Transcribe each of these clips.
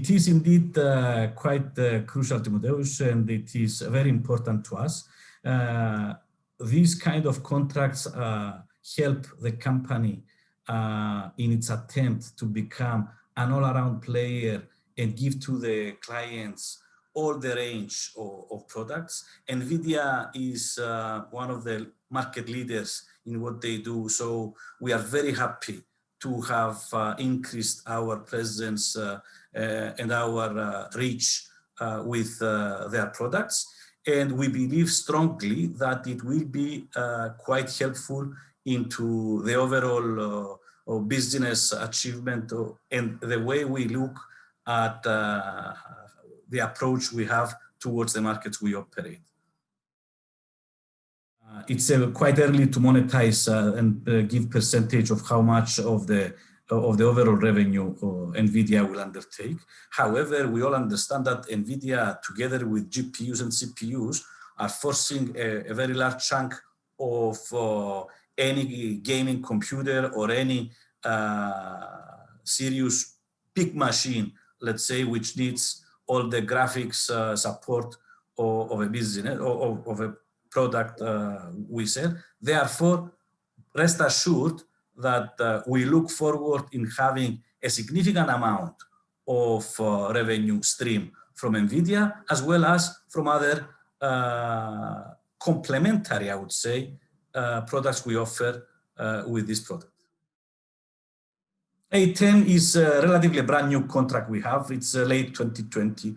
It is indeed quite crucial, Timotheus, and it is very important to us. These kind of contracts help the company in its attempt to become an all-around player and give to the clients all the range of products. Nvidia is one of the market leaders in what they do, so we are very happy to have increased our presence and our reach with their products. And we believe strongly that it will be quite helpful into the overall business achievement and the way we look at the approach we have towards the markets we operate. It's quite early to monetize and give percentage of how much of the overall revenue Nvidia will undertake. However, we all understand that Nvidia, together with GPUs and CPUs, are forcing a very large chunk of any gaming computer or any serious big machine, let's say, which needs all the graphics support of a business or of a product we sell. Therefore, rest assured that we look forward in having a significant amount of revenue stream from Nvidia, as well as from other complementary, I would say, products we offer with this product. A10 is a relatively brand new contract we have. It's late 2020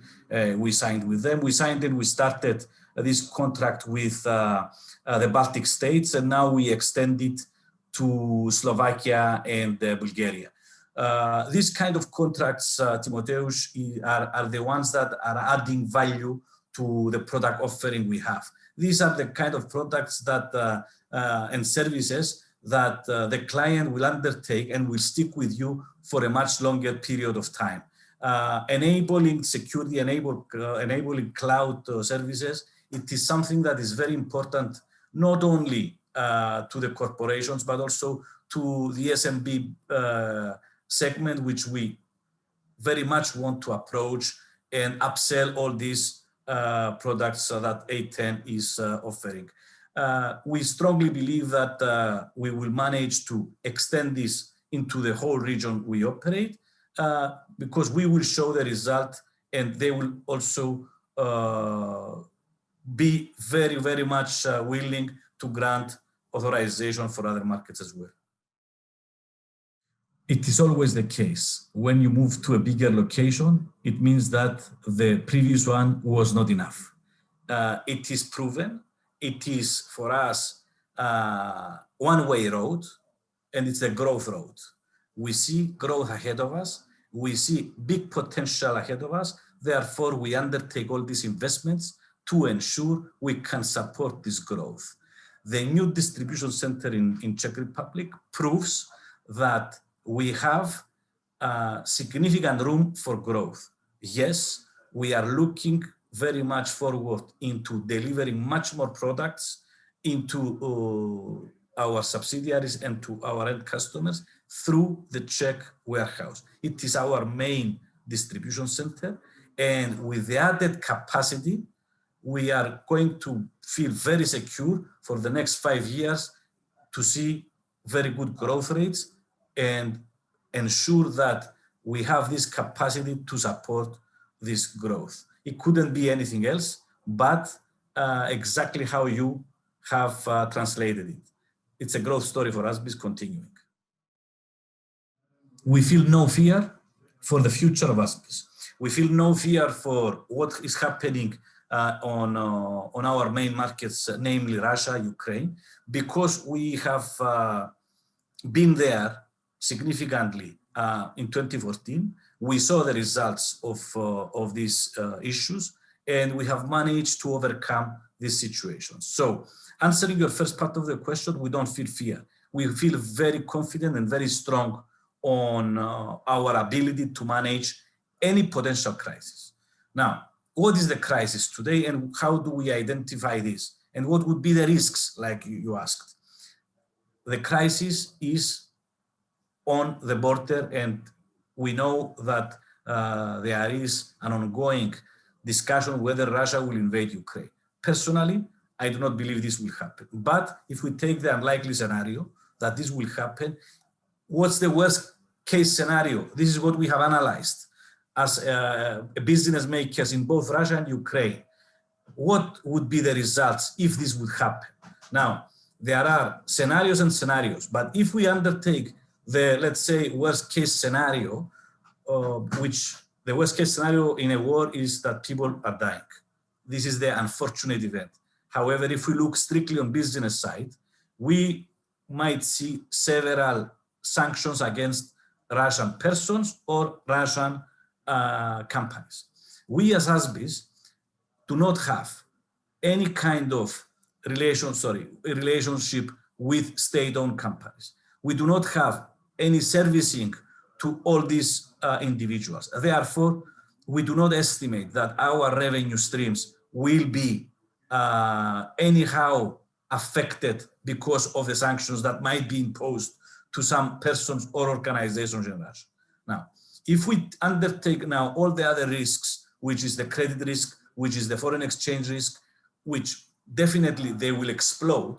we signed with them. We signed and we started this contract with the Baltic states, and now we extend it to Slovakia and Bulgaria. These kind of contracts, Timotheus, are the ones that are adding value to the product offering we have. These are the kind of products that and services that the client will undertake and will stick with you for a much longer period of time. Enabling security, enabling cloud services, it is something that is very important, not only to the corporations, but also to the SMB segment, which we very much want to approach and upsell all these products that A10 is offering. We strongly believe that we will manage to extend this into the whole region we operate, because we will show the result and they will also be very, very much willing to grant authorization for other markets as well. It is always the case. When you move to a bigger location, it means that the previous one was not enough. It is proven. It is, for us, one-way road, and it's a growth road. We see growth ahead of us. We see big potential ahead of us. Therefore, we undertake all these investments to ensure we can support this growth. The new distribution center in Czech Republic proves that we have significant room for growth. Yes, we are looking very much forward into delivering much more products into our subsidiaries and to our end customers through the Czech warehouse. It is our main distribution center, and with the added capacity, we are going to feel very secure for the next 5 years to see very good growth rates and ensure that we have this capacity to support this growth. It couldn't be anything else but exactly how you have translated it. It's a growth story for ASBIS continuing. We feel no fear for the future of ASBIS. We feel no fear for what is happening on our main markets, namely Russia, Ukraine, because we have been there significantly in 2014. We saw the results of these issues, and we have managed to overcome these situations. So, answering your first part of the question, we don't feel fear. We feel very confident and very strong on our ability to manage any potential crisis. Now, what is the crisis today and how do we identify this? And what would be the risks, like you asked? The crisis is on the border, and we know that there is an ongoing discussion whether Russia will invade Ukraine. Personally, I do not believe this will happen. But if we take the unlikely scenario that this will happen, what's the worst case scenario? This is what we have analyzed as business makers in both Russia and Ukraine. What would be the results if this would happen? Now, there are scenarios and scenarios, but if we undertake the, let's say, worst case scenario, which the worst case scenario in a war is that people are dying. This is the unfortunate event. However, if we look strictly on business side, we might see several sanctions against Russian persons or Russian companies. We as ASBIS do not have any kind of relationship with state-owned companies. We do not have any servicing to all these individuals. Therefore, we do not estimate that our revenue streams will be anyhow affected because of the sanctions that might be imposed to some persons or organizations in Russia. Now, if we undertake now all the other risks, which is the credit risk, which is the foreign exchange risk, which definitely they will explode,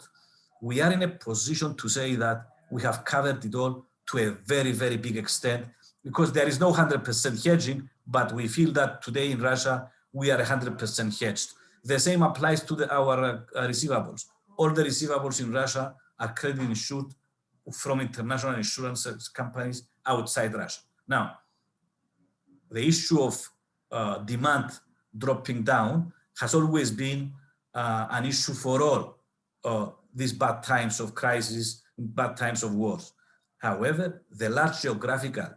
we are in a position to say that we have covered it all to a very, very big extent, because there is no 100% hedging, but we feel that today in Russia, we are 100% hedged. The same applies to our receivables. All the receivables in Russia are credit insured from international insurance companies outside Russia. Now, the issue of demand dropping down has always been an issue for all these bad times of crisis, bad times of wars. However, the large geographical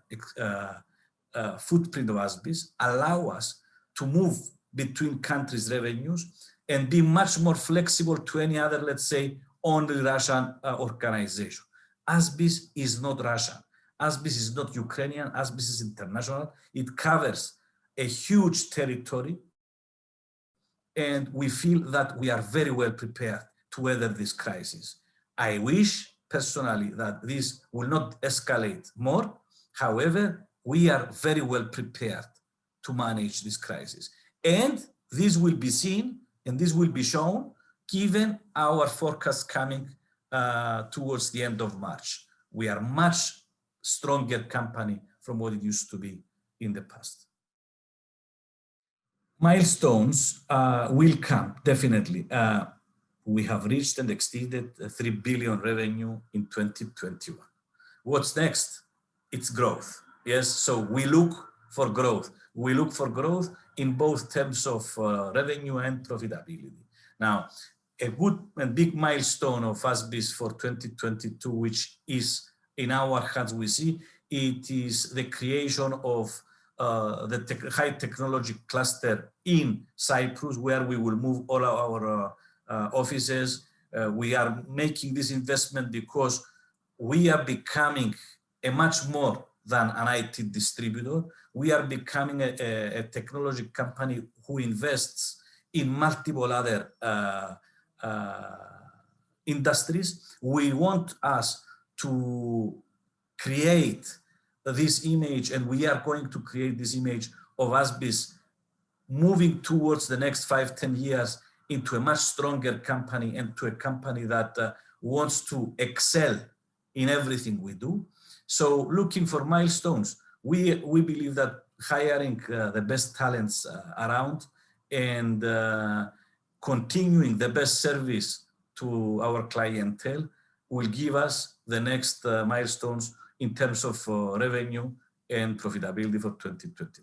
footprint of ASBIS allow us to move between countries' revenues and be much more flexible to any other, let's say, only Russian organization. ASBIS is not Russian. ASBIS is not Ukrainian. ASBIS is international. It covers a huge territory, and we feel that we are very well prepared to weather this crisis. I wish personally that this will not escalate more. However, we are very well prepared to manage this crisis. And this will be seen and this will be shown given our forecast coming towards the end of March. We are much stronger company from what it used to be in the past. Milestones will come, definitely. We have reached and exceeded 3 billion revenue in 2021. What's next? It's growth. Yes, so we look for growth. We look for growth in both terms of revenue and profitability. Now, a good and big milestone of ASBIS for 2022, which is in our hands, we see, it is the creation of the high technology cluster in Cyprus, where we will move all our offices. We are making this investment because we are becoming a much more than an IT distributor. We are becoming a technology company who invests in multiple other industries. We want us to create this image, and we are going to create this image of ASBIS moving towards the next 5-10 years into a much stronger company and to a company that wants to excel in everything we do. So looking for milestones, we believe that hiring the best talents around and continuing the best service to our clientele will give us the next milestones in terms of revenue and profitability for 2022.